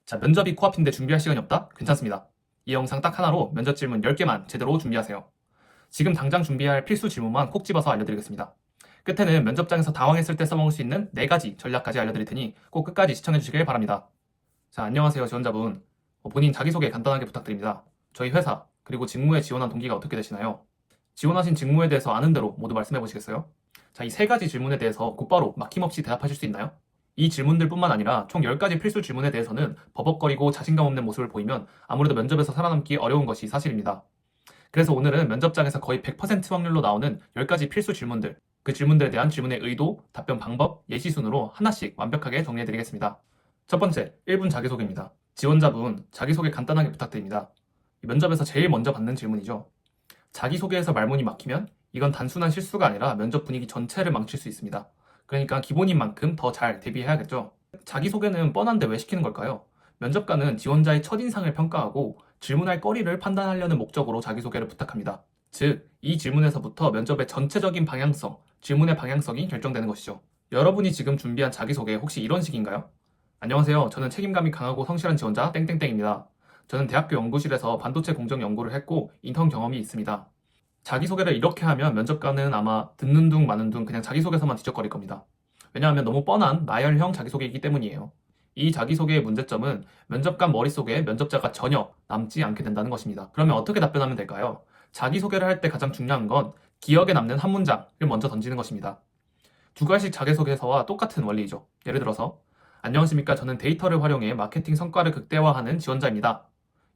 자, 면접이 코앞인데 준비할 시간이 없다? 괜찮습니다. 이 영상 딱 하나로 면접 질문 10개만 제대로 준비하세요. 지금 당장 준비할 필수 질문만 콕 집어서 알려드리겠습니다. 끝에는 면접장에서 당황했을 때 써먹을 수 있는 4가지 전략까지 알려드릴 테니 꼭 끝까지 시청해 주시길 바랍니다. 자, 안녕하세요 지원자분. 본인 자기소개 간단하게 부탁드립니다. 저희 회사, 그리고 직무에 지원한 동기가 어떻게 되시나요? 지원하신 직무에 대해서 아는 대로 모두 말씀해 보시겠어요? 자, 이 3가지 질문에 대해서 곧바로 막힘없이 대답하실 수 있나요? 이 질문들 뿐만 아니라 총 10가지 필수 질문에 대해서는 버벅거리고 자신감 없는 모습을 보이면 아무래도 면접에서 살아남기 어려운 것이 사실입니다. 그래서 오늘은 면접장에서 거의 100% 확률로 나오는 10가지 필수 질문들, 그 질문들에 대한 질문의 의도, 답변 방법, 예시 순으로 하나씩 완벽하게 정리해드리겠습니다. 첫 번째, 1분 자기소개입니다. 지원자분, 자기소개 간단하게 부탁드립니다. 면접에서 제일 먼저 받는 질문이죠. 자기소개에서 말문이 막히면 이건 단순한 실수가 아니라 면접 분위기 전체를 망칠 수 있습니다. 그러니까 기본인 만큼 더 잘 대비해야겠죠. 자기소개는 뻔한데 왜 시키는 걸까요? 면접관은 지원자의 첫인상을 평가하고 질문할 거리를 판단하려는 목적으로 자기소개를 부탁합니다. 즉, 이 질문에서부터 면접의 전체적인 방향성, 질문의 방향성이 결정되는 것이죠. 여러분이 지금 준비한 자기소개 혹시 이런 식인가요? 안녕하세요. 저는 책임감이 강하고 성실한 지원자 땡땡땡입니다. 저는 대학교 연구실에서 반도체 공정 연구를 했고 인턴 경험이 있습니다. 자기소개를 이렇게 하면 면접관은 아마 듣는 둥 마는 둥 그냥 자기소개서만 뒤적거릴 겁니다. 왜냐하면 너무 뻔한 나열형 자기소개이기 때문이에요. 이 자기소개의 문제점은 면접관 머릿속에 면접자가 전혀 남지 않게 된다는 것입니다. 그러면 어떻게 답변하면 될까요? 자기소개를 할 때 가장 중요한 건 기억에 남는 한 문장을 먼저 던지는 것입니다. 2가지 자기소개서와 똑같은 원리이죠. 예를 들어서 안녕하십니까, 저는 데이터를 활용해 마케팅 성과를 극대화하는 지원자입니다.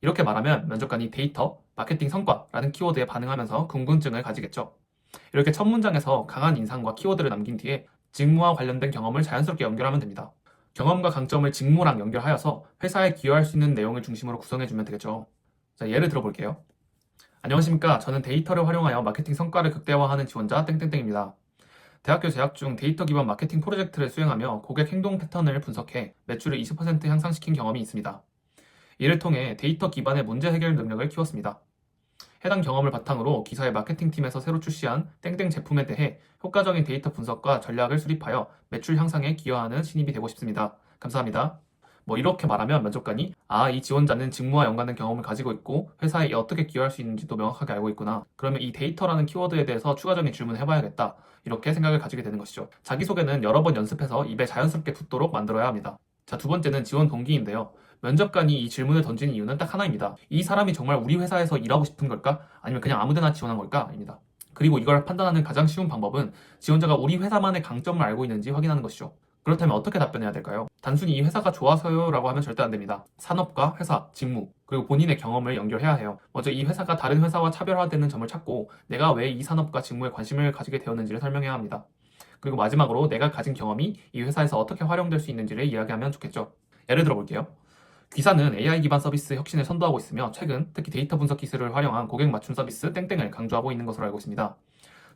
이렇게 말하면 면접관이 데이터, 마케팅 성과라는 키워드에 반응하면서 궁금증을 가지겠죠. 이렇게 첫 문장에서 강한 인상과 키워드를 남긴 뒤에 직무와 관련된 경험을 자연스럽게 연결하면 됩니다. 경험과 강점을 직무랑 연결하여서 회사에 기여할 수 있는 내용을 중심으로 구성해주면 되겠죠. 자, 예를 들어볼게요. 안녕하십니까, 저는 데이터를 활용하여 마케팅 성과를 극대화하는 지원자 땡땡땡입니다. 대학교 재학 중 데이터 기반 마케팅 프로젝트를 수행하며 고객 행동 패턴을 분석해 매출을 20% 향상시킨 경험이 있습니다. 이를 통해 데이터 기반의 문제 해결 능력을 키웠습니다. 해당 경험을 바탕으로 기사의 마케팅팀에서 새로 출시한 땡땡 제품에 대해 효과적인 데이터 분석과 전략을 수립하여 매출 향상에 기여하는 신입이 되고 싶습니다. 감사합니다. 이렇게 말하면 면접관이 이 지원자는 직무와 연관된 경험을 가지고 있고 회사에 어떻게 기여할 수 있는지도 명확하게 알고 있구나. 그러면 이 데이터라는 키워드에 대해서 추가적인 질문을 해봐야겠다. 이렇게 생각을 가지게 되는 것이죠. 자기소개는 여러 번 연습해서 입에 자연스럽게 붙도록 만들어야 합니다. 자, 2번째는 지원 동기인데요. 면접관이 이 질문을 던지는 이유는 딱 하나입니다. 이 사람이 정말 우리 회사에서 일하고 싶은 걸까? 아니면 그냥 아무데나 지원한 걸까? 입니다. 그리고 이걸 판단하는 가장 쉬운 방법은 지원자가 우리 회사만의 강점을 알고 있는지 확인하는 것이죠. 그렇다면 어떻게 답변해야 될까요? 단순히 이 회사가 좋아서요 라고 하면 절대 안 됩니다. 산업과 회사, 직무, 그리고 본인의 경험을 연결해야 해요. 먼저 이 회사가 다른 회사와 차별화되는 점을 찾고 내가 왜 이 산업과 직무에 관심을 가지게 되었는지를 설명해야 합니다. 그리고 마지막으로 내가 가진 경험이 이 회사에서 어떻게 활용될 수 있는지를 이야기하면 좋겠죠. 예를 들어 볼게요. 귀사는 AI 기반 서비스 혁신을 선도하고 있으며 최근 특히 데이터 분석 기술을 활용한 고객 맞춤 서비스 땡땡을 강조하고 있는 것으로 알고 있습니다.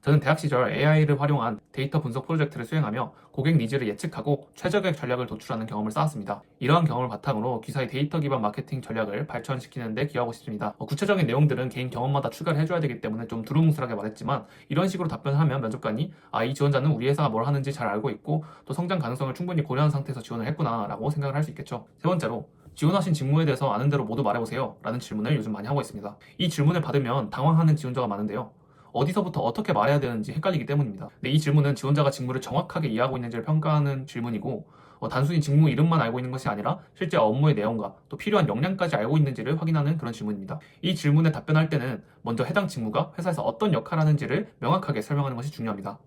저는 대학 시절 AI를 활용한 데이터 분석 프로젝트를 수행하며 고객 니즈를 예측하고 최적의 전략을 도출하는 경험을 쌓았습니다. 이러한 경험을 바탕으로 기사의 데이터 기반 마케팅 전략을 발전시키는 데 기여하고 싶습니다. 구체적인 내용들은 개인 경험마다 추가를 해줘야 되기 때문에 좀 두루뭉술하게 말했지만 이런 식으로 답변을 하면 면접관이 이 지원자는 우리 회사가 뭘 하는지 잘 알고 있고 또 성장 가능성을 충분히 고려한 상태에서 지원을 했구나 라고 생각을 할 수 있겠죠. 3번째로 지원하신 직무에 대해서 아는 대로 모두 말해보세요 라는 질문을 요즘 많이 하고 있습니다. 이 질문을 받으면 당황하는 지원자가 많은데요. 어디서부터 어떻게 말해야 되는지 헷갈리기 때문입니다. 근데 이 질문은 지원자가 직무를 정확하게 이해하고 있는지를 평가하는 질문이고 단순히 직무 이름만 알고 있는 것이 아니라 실제 업무의 내용과 또 필요한 역량까지 알고 있는지를 확인하는 그런 질문입니다. 이 질문에 답변할 때는 먼저 해당 직무가 회사에서 어떤 역할을 하는지를 명확하게 설명하는 것이 중요합니다.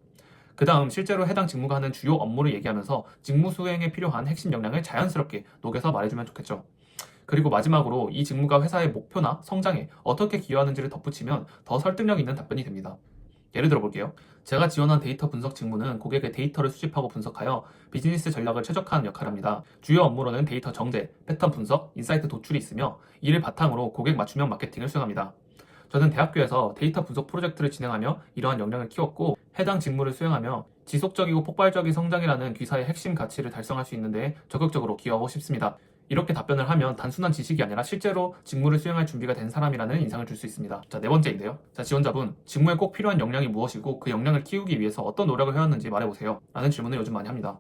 그 다음 실제로 해당 직무가 하는 주요 업무를 얘기하면서 직무 수행에 필요한 핵심 역량을 자연스럽게 녹여서 말해주면 좋겠죠. 그리고 마지막으로 이 직무가 회사의 목표나 성장에 어떻게 기여하는지를 덧붙이면 더 설득력 있는 답변이 됩니다. 예를 들어 볼게요. 제가 지원한 데이터 분석 직무는 고객의 데이터를 수집하고 분석하여 비즈니스 전략을 최적화하는 역할을 합니다. 주요 업무로는 데이터 정제, 패턴 분석, 인사이트 도출이 있으며 이를 바탕으로 고객 맞춤형 마케팅을 수행합니다. 저는 대학교에서 데이터 분석 프로젝트를 진행하며 이러한 역량을 키웠고 해당 직무를 수행하며 지속적이고 폭발적인 성장이라는 귀사의 핵심 가치를 달성할 수 있는데 적극적으로 기여하고 싶습니다. 이렇게 답변을 하면 단순한 지식이 아니라 실제로 직무를 수행할 준비가 된 사람이라는 인상을 줄 수 있습니다. 자, 4번째인데요. 자, 지원자분, 직무에 꼭 필요한 역량이 무엇이고 그 역량을 키우기 위해서 어떤 노력을 해왔는지 말해보세요 라는 질문을 요즘 많이 합니다.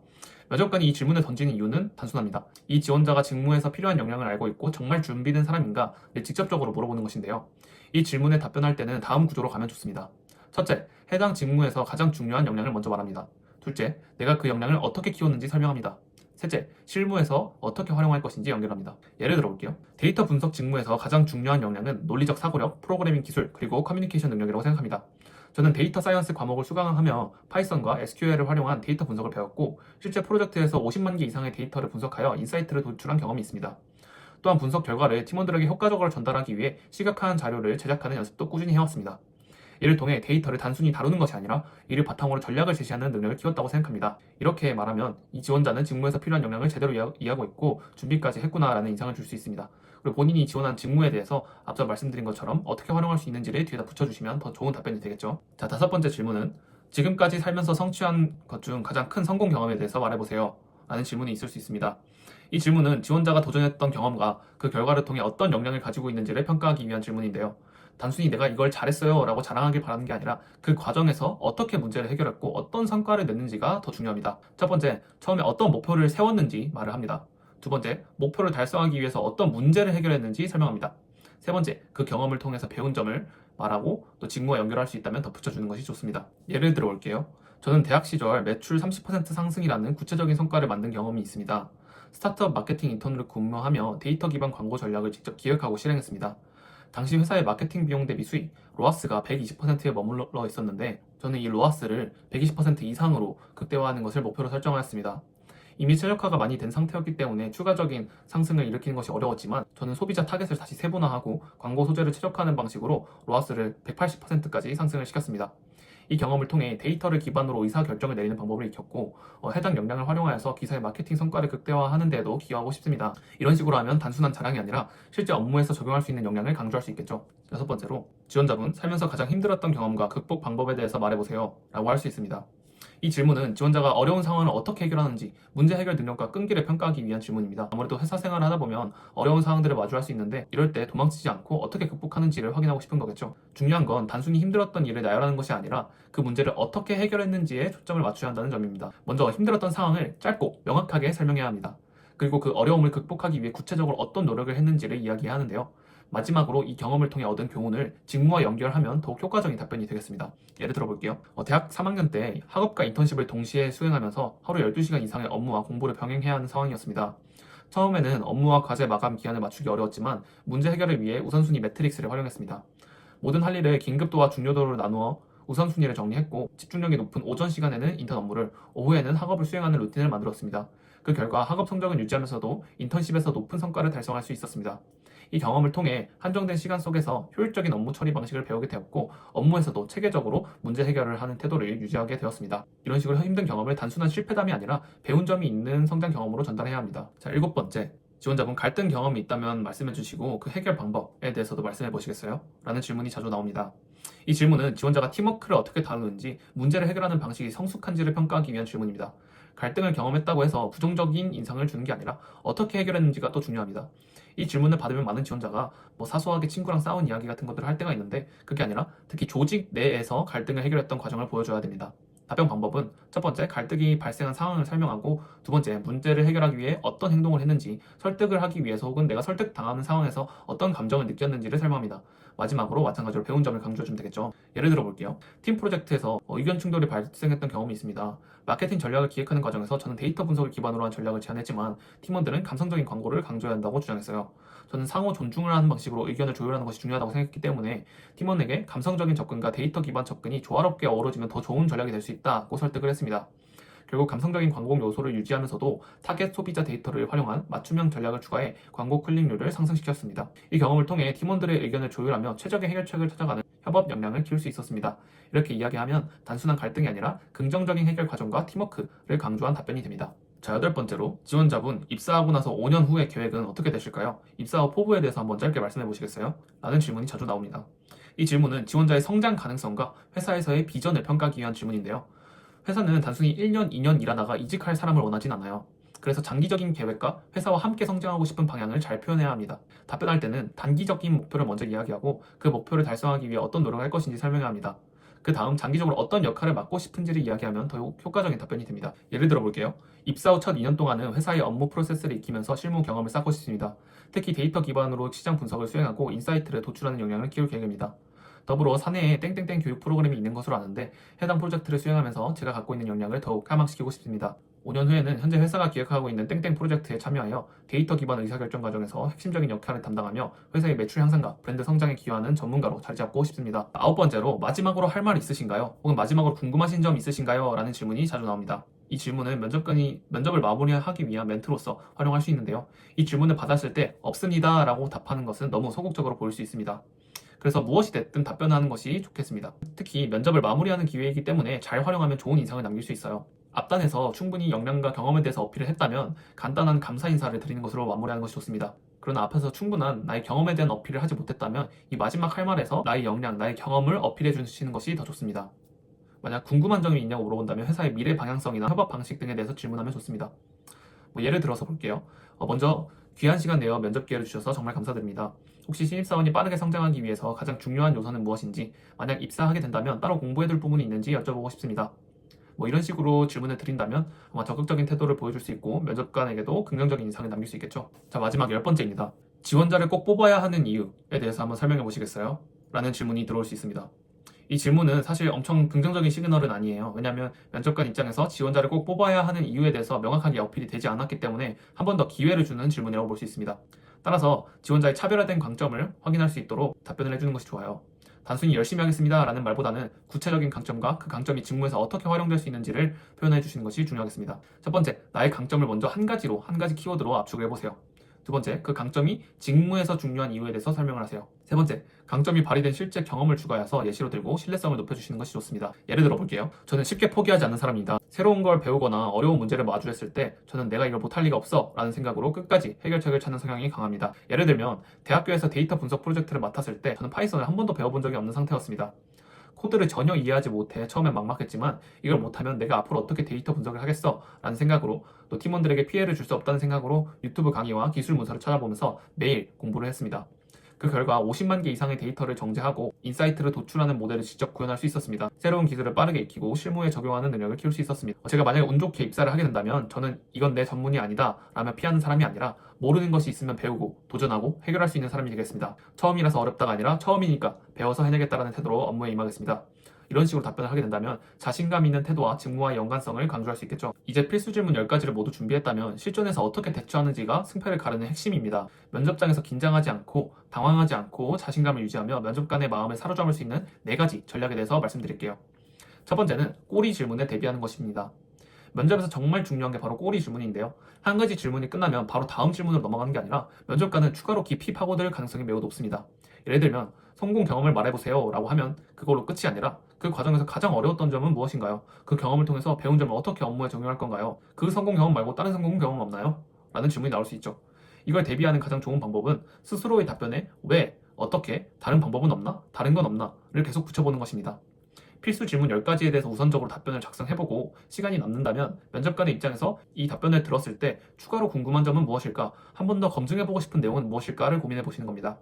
면접관이 이 질문을 던지는 이유는 단순합니다. 이 지원자가 직무에서 필요한 역량을 알고 있고 정말 준비된 사람인가를 직접적으로 물어보는 것인데요. 이 질문에 답변할 때는 다음 구조로 가면 좋습니다. 첫째, 해당 직무에서 가장 중요한 역량을 먼저 말합니다. 둘째, 내가 그 역량을 어떻게 키웠는지 설명합니다. 셋째, 실무에서 어떻게 활용할 것인지 연결합니다. 예를 들어볼게요. 데이터 분석 직무에서 가장 중요한 역량은 논리적 사고력, 프로그래밍 기술, 그리고 커뮤니케이션 능력이라고 생각합니다. 저는 데이터 사이언스 과목을 수강하며 파이썬과 SQL을 활용한 데이터 분석을 배웠고 실제 프로젝트에서 50만 개 이상의 데이터를 분석하여 인사이트를 도출한 경험이 있습니다. 또한 분석 결과를 팀원들에게 효과적으로 전달하기 위해 시각화한 자료를 제작하는 연습도 꾸준히 해왔습니다. 이를 통해 데이터를 단순히 다루는 것이 아니라 이를 바탕으로 전략을 제시하는 능력을 키웠다고 생각합니다. 이렇게 말하면 이 지원자는 직무에서 필요한 역량을 제대로 이해하고 있고 준비까지 했구나라는 인상을 줄 수 있습니다. 그리고 본인이 지원한 직무에 대해서 앞서 말씀드린 것처럼 어떻게 활용할 수 있는지를 뒤에다 붙여주시면 더 좋은 답변이 되겠죠. 자, 다섯 번째 질문은 지금까지 살면서 성취한 것 중 가장 큰 성공 경험에 대해서 말해보세요 라는 질문이 있을 수 있습니다. 이 질문은 지원자가 도전했던 경험과 그 결과를 통해 어떤 역량을 가지고 있는지를 평가하기 위한 질문인데요. 단순히 내가 이걸 잘했어요 라고 자랑하길 바라는 게 아니라 그 과정에서 어떻게 문제를 해결했고 어떤 성과를 냈는지가 더 중요합니다. 첫 번째, 처음에 어떤 목표를 세웠는지 말을 합니다. 두 번째, 목표를 달성하기 위해서 어떤 문제를 해결했는지 설명합니다. 세 번째, 그 경험을 통해서 배운 점을 말하고 또 직무와 연결할 수 있다면 덧붙여주는 것이 좋습니다. 예를 들어 볼게요. 저는 대학 시절 매출 30% 상승이라는 구체적인 성과를 만든 경험이 있습니다. 스타트업 마케팅 인턴으로 근무하며 데이터 기반 광고 전략을 직접 기획하고 실행했습니다. 당시 회사의 마케팅 비용 대비 수익, 로아스가 120%에 머물러 있었는데 저는 이 로아스를 120% 이상으로 극대화하는 것을 목표로 설정하였습니다. 이미 최적화가 많이 된 상태였기 때문에 추가적인 상승을 일으키는 것이 어려웠지만 저는 소비자 타겟을 다시 세분화하고 광고 소재를 최적화하는 방식으로 로아스를 180%까지 상승을 시켰습니다. 이 경험을 통해 데이터를 기반으로 의사결정을 내리는 방법을 익혔고 해당 역량을 활용하여서 기사의 마케팅 성과를 극대화하는 데도 기여하고 싶습니다. 이런 식으로 하면 단순한 자랑이 아니라 실제 업무에서 적용할 수 있는 역량을 강조할 수 있겠죠. 여섯 번째로 지원자분 살면서 가장 힘들었던 경험과 극복 방법에 대해서 말해보세요 라고 할 수 있습니다. 이 질문은 지원자가 어려운 상황을 어떻게 해결하는지 문제 해결 능력과 끈기를 평가하기 위한 질문입니다. 아무래도 회사 생활을 하다 보면 어려운 상황들을 마주할 수 있는데 이럴 때 도망치지 않고 어떻게 극복하는지를 확인하고 싶은 거겠죠. 중요한 건 단순히 힘들었던 일을 나열하는 것이 아니라 그 문제를 어떻게 해결했는지에 초점을 맞춰야 한다는 점입니다. 먼저 힘들었던 상황을 짧고 명확하게 설명해야 합니다. 그리고 그 어려움을 극복하기 위해 구체적으로 어떤 노력을 했는지를 이야기해야 하는데요. 마지막으로 이 경험을 통해 얻은 교훈을 직무와 연결하면 더욱 효과적인 답변이 되겠습니다. 예를 들어 볼게요. 대학 3학년 때 학업과 인턴십을 동시에 수행하면서 하루 12시간 이상의 업무와 공부를 병행해야 하는 상황이었습니다. 처음에는 업무와 과제 마감 기한을 맞추기 어려웠지만 문제 해결을 위해 우선순위 매트릭스를 활용했습니다. 모든 할 일을 긴급도와 중요도로 나누어 우선순위를 정리했고 집중력이 높은 오전 시간에는 인턴 업무를, 오후에는 학업을 수행하는 루틴을 만들었습니다. 그 결과 학업 성적은 유지하면서도 인턴십에서 높은 성과를 달성할 수 있었습니다. 이 경험을 통해 한정된 시간 속에서 효율적인 업무 처리 방식을 배우게 되었고 업무에서도 체계적으로 문제 해결을 하는 태도를 유지하게 되었습니다. 이런 식으로 힘든 경험을 단순한 실패담이 아니라 배운 점이 있는 성장 경험으로 전달해야 합니다. 자, 일곱 번째. 지원자분 갈등 경험이 있다면 말씀해 주시고 그 해결 방법에 대해서도 말씀해 보시겠어요? 라는 질문이 자주 나옵니다. 이 질문은 지원자가 팀워크를 어떻게 다루는지, 문제를 해결하는 방식이 성숙한지를 평가하기 위한 질문입니다. 갈등을 경험했다고 해서 부정적인 인상을 주는 게 아니라 어떻게 해결했는지가 또 중요합니다. 이 질문을 받으면 많은 지원자가 사소하게 친구랑 싸운 이야기 같은 것들을 할 때가 있는데 그게 아니라 특히 조직 내에서 갈등을 해결했던 과정을 보여줘야 됩니다. 답변 방법은 첫 번째, 갈등이 발생한 상황을 설명하고 두 번째, 문제를 해결하기 위해 어떤 행동을 했는지, 설득을 하기 위해서 혹은 내가 설득당하는 상황에서 어떤 감정을 느꼈는지를 설명합니다. 마지막으로 마찬가지로 배운 점을 강조해주면 되겠죠. 예를 들어 볼게요. 팀 프로젝트에서 의견 충돌이 발생했던 경험이 있습니다. 마케팅 전략을 기획하는 과정에서 저는 데이터 분석을 기반으로 한 전략을 제안했지만 팀원들은 감성적인 광고를 강조해야 한다고 주장했어요. 저는 상호 존중을 하는 방식으로 의견을 조율하는 것이 중요하다고 생각했기 때문에 팀원에게 감성적인 접근과 데이터 기반 접근이 조화롭게 어우러지면 더 좋은 전략이 될 수 있다고 설득을 했습니다. 결국 감성적인 광고 요소를 유지하면서도 타겟 소비자 데이터를 활용한 맞춤형 전략을 추가해 광고 클릭률을 상승시켰습니다. 이 경험을 통해 팀원들의 의견을 조율하며 최적의 해결책을 찾아가는 협업 역량을 키울 수 있었습니다. 이렇게 이야기하면 단순한 갈등이 아니라 긍정적인 해결 과정과 팀워크를 강조한 답변이 됩니다. 자, 여덟 번째로 지원자분 입사하고 나서 5년 후의 계획은 어떻게 되실까요? 입사 후 포부에 대해서 한번 짧게 말씀해 보시겠어요? 라는 질문이 자주 나옵니다. 이 질문은 지원자의 성장 가능성과 회사에서의 비전을 평가하기 위한 질문인데요. 회사는 단순히 1년, 2년 일하다가 이직할 사람을 원하진 않아요. 그래서 장기적인 계획과 회사와 함께 성장하고 싶은 방향을 잘 표현해야 합니다. 답변할 때는 단기적인 목표를 먼저 이야기하고 그 목표를 달성하기 위해 어떤 노력을 할 것인지 설명해야 합니다. 그 다음 장기적으로 어떤 역할을 맡고 싶은지를 이야기하면 더 효과적인 답변이 됩니다. 예를 들어 볼게요. 입사 후 첫 2년 동안은 회사의 업무 프로세스를 익히면서 실무 경험을 쌓고 싶습니다. 특히 데이터 기반으로 시장 분석을 수행하고 인사이트를 도출하는 역량을 키울 계획입니다. 더불어 사내에 땡땡땡 교육 프로그램이 있는 것으로 아는데 해당 프로젝트를 수행하면서 제가 갖고 있는 역량을 더욱 향상시키고 싶습니다. 5년 후에는 현재 회사가 기획하고 있는 땡땡 프로젝트에 참여하여 데이터 기반 의사결정 과정에서 핵심적인 역할을 담당하며 회사의 매출 향상과 브랜드 성장에 기여하는 전문가로 자리 잡고 싶습니다. 9번째로 마지막으로 할 말 있으신가요? 혹은 마지막으로 궁금하신 점 있으신가요? 라는 질문이 자주 나옵니다. 이 질문은 면접관이 면접을 마무리하기 위한 멘트로서 활용할 수 있는데요. 이 질문을 받았을 때 없습니다 라고 답하는 것은 너무 소극적으로 보일 수 있습니다. 그래서 무엇이 됐든 답변하는 것이 좋겠습니다. 특히 면접을 마무리하는 기회이기 때문에 잘 활용하면 좋은 인상을 남길 수 있어요. 앞단에서 충분히 역량과 경험에 대해서 어필을 했다면 간단한 감사 인사를 드리는 것으로 마무리하는 것이 좋습니다. 그러나 앞에서 충분한 나의 경험에 대한 어필을 하지 못했다면 이 마지막 할 말에서 나의 역량, 나의 경험을 어필해 주시는 것이 더 좋습니다. 만약 궁금한 점이 있냐고 물어본다면 회사의 미래 방향성이나 협업 방식 등에 대해서 질문하면 좋습니다. 예를 들어서 볼게요. 먼저 귀한 시간 내어 면접 기회를 주셔서 정말 감사드립니다. 혹시 신입사원이 빠르게 성장하기 위해서 가장 중요한 요소는 무엇인지, 만약 입사하게 된다면 따로 공부해둘 부분이 있는지 여쭤보고 싶습니다. 이런 식으로 질문을 드린다면 아마 적극적인 태도를 보여줄 수 있고 면접관에게도 긍정적인 인상을 남길 수 있겠죠. 자, 마지막 10번째입니다. 지원자를 꼭 뽑아야 하는 이유에 대해서 한번 설명해 보시겠어요? 라는 질문이 들어올 수 있습니다. 이 질문은 사실 엄청 긍정적인 시그널은 아니에요. 왜냐하면 면접관 입장에서 지원자를 꼭 뽑아야 하는 이유에 대해서 명확하게 어필이 되지 않았기 때문에 한 번 더 기회를 주는 질문이라고 볼 수 있습니다. 따라서 지원자의 차별화된 강점을 확인할 수 있도록 답변을 해주는 것이 좋아요. 단순히 열심히 하겠습니다 라는 말보다는 구체적인 강점과 그 강점이 직무에서 어떻게 활용될 수 있는지를 표현해 주시는 것이 중요하겠습니다. 첫 번째, 나의 강점을 먼저 한 가지 키워드로 압축을 해보세요. 두 번째, 그 강점이 직무에서 중요한 이유에 대해서 설명을 하세요. 세 번째, 강점이 발휘된 실제 경험을 추가해서 예시로 들고 신뢰성을 높여주시는 것이 좋습니다. 예를 들어 볼게요. 저는 쉽게 포기하지 않는 사람입니다. 새로운 걸 배우거나 어려운 문제를 마주했을 때 저는 내가 이걸 못할 리가 없어 라는 생각으로 끝까지 해결책을 찾는 성향이 강합니다. 예를 들면 대학교에서 데이터 분석 프로젝트를 맡았을 때 저는 파이썬을 한 번도 배워본 적이 없는 상태였습니다. 코드를 전혀 이해하지 못해 처음엔 막막했지만 이걸 못하면 내가 앞으로 어떻게 데이터 분석을 하겠어 라는 생각으로, 또 팀원들에게 피해를 줄 수 없다는 생각으로 유튜브 강의와 기술 문서를 찾아보면서 매일 공부를 했습니다. 그 결과 50만 개 이상의 데이터를 정제하고 인사이트를 도출하는 모델을 직접 구현할 수 있었습니다. 새로운 기술을 빠르게 익히고 실무에 적용하는 능력을 키울 수 있었습니다. 제가 만약에 운 좋게 입사를 하게 된다면 저는 이건 내 전문이 아니다 라며 피하는 사람이 아니라 모르는 것이 있으면 배우고 도전하고 해결할 수 있는 사람이 되겠습니다. 처음이라서 어렵다가 아니라 처음이니까 배워서 해내겠다라는 태도로 업무에 임하겠습니다. 이런 식으로 답변을 하게 된다면 자신감 있는 태도와 직무와의 연관성을 강조할 수 있겠죠. 이제 필수 질문 10가지를 모두 준비했다면 실전에서 어떻게 대처하는지가 승패를 가르는 핵심입니다. 면접장에서 긴장하지 않고 당황하지 않고 자신감을 유지하며 면접관의 마음을 사로잡을 수 있는 4가지 전략에 대해서 말씀드릴게요. 첫 번째는 꼬리 질문에 대비하는 것입니다. 면접에서 정말 중요한 게 바로 꼬리 질문인데요. 한 가지 질문이 끝나면 바로 다음 질문으로 넘어가는 게 아니라 면접관은 추가로 깊이 파고들 가능성이 매우 높습니다. 예를 들면 성공 경험을 말해보세요 라고 하면 그걸로 끝이 아니라 그 과정에서 가장 어려웠던 점은 무엇인가요? 그 경험을 통해서 배운 점을 어떻게 업무에 적용할 건가요? 그 성공 경험 말고 다른 성공 경험 없나요? 라는 질문이 나올 수 있죠. 이걸 대비하는 가장 좋은 방법은 스스로의 답변에 왜, 어떻게, 다른 방법은 없나? 다른 건 없나? 를 계속 붙여보는 것입니다. 필수 질문 10가지에 대해서 우선적으로 답변을 작성해보고 시간이 남는다면 면접관의 입장에서 이 답변을 들었을 때 추가로 궁금한 점은 무엇일까? 한 번 더 검증해보고 싶은 내용은 무엇일까를 고민해보시는 겁니다.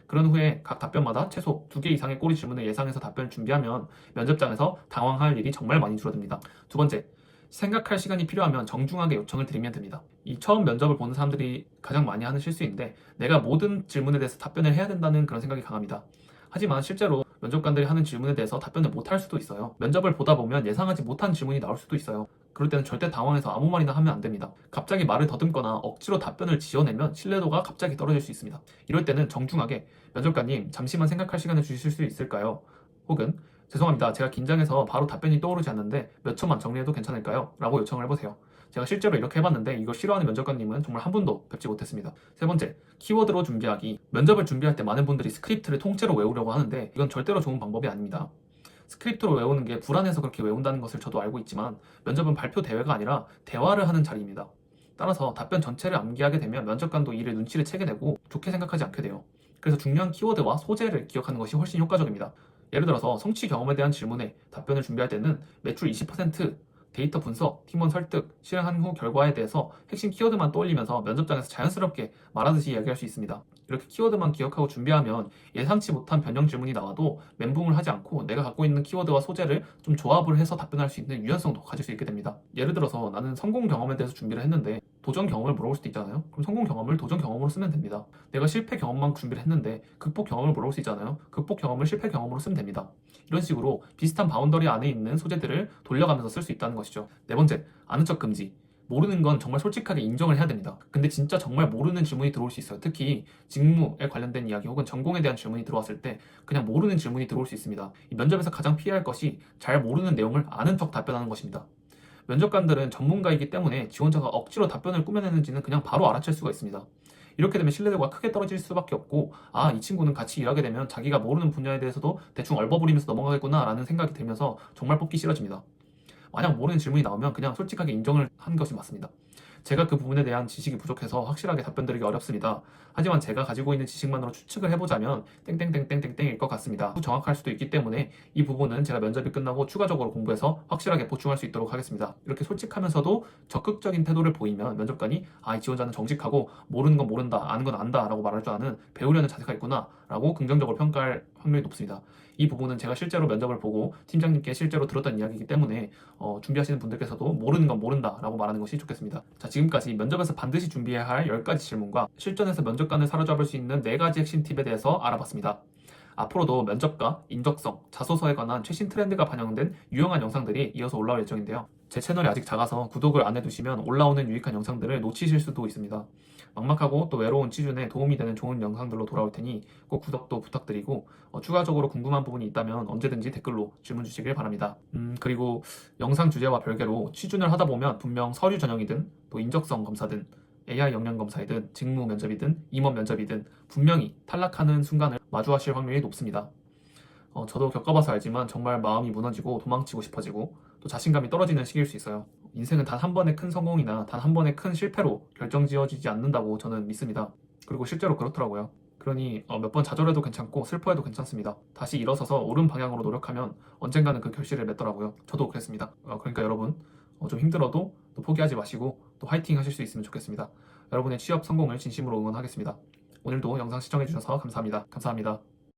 그런 후에 각 답변마다 최소 2개 이상의 꼬리 질문을 예상해서 답변을 준비하면 면접장에서 당황할 일이 정말 많이 줄어듭니다. 두 번째, 생각할 시간이 필요하면 정중하게 요청을 드리면 됩니다. 이 처음 면접을 보는 사람들이 가장 많이 하는 실수인데 내가 모든 질문에 대해서 답변을 해야 된다는 그런 생각이 강합니다. 하지만 실제로 면접관들이 하는 질문에 대해서 답변을 못할 수도 있어요. 면접을 보다 보면 예상하지 못한 질문이 나올 수도 있어요. 그럴 때는 절대 당황해서 아무 말이나 하면 안 됩니다. 갑자기 말을 더듬거나 억지로 답변을 지어내면 신뢰도가 갑자기 떨어질 수 있습니다. 이럴 때는 정중하게 면접관님 잠시만 생각할 시간을 주실 수 있을까요? 혹은 죄송합니다. 제가 긴장해서 바로 답변이 떠오르지 않는데 몇 초만 정리해도 괜찮을까요? 라고 요청을 해보세요. 제가 실제로 이렇게 해봤는데 이걸 싫어하는 면접관님은 정말 한 분도 뵙지 못했습니다. 세 번째, 키워드로 준비하기. 면접을 준비할 때 많은 분들이 스크립트를 통째로 외우려고 하는데 이건 절대로 좋은 방법이 아닙니다. 스크립트로 외우는 게 불안해서 그렇게 외운다는 것을 저도 알고 있지만 면접은 발표 대회가 아니라 대화를 하는 자리입니다. 따라서 답변 전체를 암기하게 되면 면접관도 이를 눈치를 채게 되고 좋게 생각하지 않게 돼요. 그래서 중요한 키워드와 소재를 기억하는 것이 훨씬 효과적입니다. 예를 들어서 성취 경험에 대한 질문에 답변을 준비할 때는 매출 20%, 데이터 분석, 팀원 설득, 실행한 후 결과에 대해서 핵심 키워드만 떠올리면서 면접장에서 자연스럽게 말하듯이 이야기할 수 있습니다. 이렇게 키워드만 기억하고 준비하면 예상치 못한 변형 질문이 나와도 멘붕을 하지 않고 내가 갖고 있는 키워드와 소재를 좀 조합을 해서 답변할 수 있는 유연성도 가질 수 있게 됩니다. 예를 들어서 나는 성공 경험에 대해서 준비를 했는데 도전 경험을 물어볼 수도 있잖아요. 그럼 성공 경험을 도전 경험으로 쓰면 됩니다. 내가 실패 경험만 준비를 했는데 극복 경험을 물어볼 수 있잖아요. 극복 경험을 실패 경험으로 쓰면 됩니다. 이런 식으로 비슷한 바운더리 안에 있는 소재들을 돌려가면서 쓸 수 있다는 것이죠. 네 번째, 아는 척 금지. 모르는 건 정말 솔직하게 인정을 해야 됩니다. 근데 진짜 정말 모르는 질문이 들어올 수 있어요. 특히 직무에 관련된 이야기 혹은 전공에 대한 질문이 들어왔을 때 그냥 모르는 질문이 들어올 수 있습니다. 이 면접에서 가장 피해야 할 것이 잘 모르는 내용을 아는 척 답변하는 것입니다. 면접관들은 전문가이기 때문에 지원자가 억지로 답변을 꾸며내는지는 그냥 바로 알아챌 수가 있습니다. 이렇게 되면 신뢰도가 크게 떨어질 수밖에 없고, 아, 이 친구는 같이 일하게 되면 자기가 모르는 분야에 대해서도 대충 얼버무리면서 넘어가겠구나 라는 생각이 들면서 정말 뽑기 싫어집니다. 만약 모르는 질문이 나오면 그냥 솔직하게 인정을 하는 것이 맞습니다. 제가 그 부분에 대한 지식이 부족해서 확실하게 답변드리기 어렵습니다. 하지만 제가 가지고 있는 지식만으로 추측을 해보자면 땡땡땡땡땡땡일 것 같습니다. 정확할 수도 있기 때문에 이 부분은 제가 면접이 끝나고 추가적으로 공부해서 확실하게 보충할 수 있도록 하겠습니다. 이렇게 솔직하면서도 적극적인 태도를 보이면 면접관이 아, 이 지원자는 정직하고 모르는 건 모른다, 아는 건 안다 라고 말할 줄 아는 배우려는 자세가 있구나 라고 긍정적으로 평가할 확률이 높습니다. 이 부분은 제가 실제로 면접을 보고 팀장님께 실제로 들었던 이야기이기 때문에 준비하시는 분들께서도 모르는 건 모른다 라고 말하는 것이 좋겠습니다. 자, 지금까지 면접에서 반드시 준비해야 할 10가지 질문과 실전에서 면접관을 사로잡을 수 있는 4가지 핵심 팁에 대해서 알아봤습니다. 앞으로도 면접과 인적성, 자소서에 관한 최신 트렌드가 반영된 유용한 영상들이 이어서 올라올 예정인데요. 제 채널이 아직 작아서 구독을 안 해두시면 올라오는 유익한 영상들을 놓치실 수도 있습니다. 막막하고 또 외로운 취준에 도움이 되는 좋은 영상들로 돌아올 테니 꼭 구독도 부탁드리고 추가적으로 궁금한 부분이 있다면 언제든지 댓글로 질문 주시길 바랍니다. 그리고 영상 주제와 별개로 취준을 하다 보면 분명 서류 전형이든 또 인적성 검사든 AI 역량 검사이든 직무 면접이든 임원 면접이든 분명히 탈락하는 순간을 마주하실 확률이 높습니다. 저도 겪어봐서 알지만 정말 마음이 무너지고 도망치고 싶어지고 또 자신감이 떨어지는 시기일 수 있어요. 인생은 단 한 번의 큰 성공이나 단 한 번의 큰 실패로 결정지어지지 않는다고 저는 믿습니다. 그리고 실제로 그렇더라고요. 그러니 몇 번 좌절해도 괜찮고 슬퍼해도 괜찮습니다. 다시 일어서서 옳은 방향으로 노력하면 언젠가는 그 결실을 맺더라고요. 저도 그랬습니다. 그러니까 여러분 좀 힘들어도 또 포기하지 마시고 또 화이팅 하실 수 있으면 좋겠습니다. 여러분의 취업 성공을 진심으로 응원하겠습니다. 오늘도 영상 시청해주셔서 감사합니다. 감사합니다.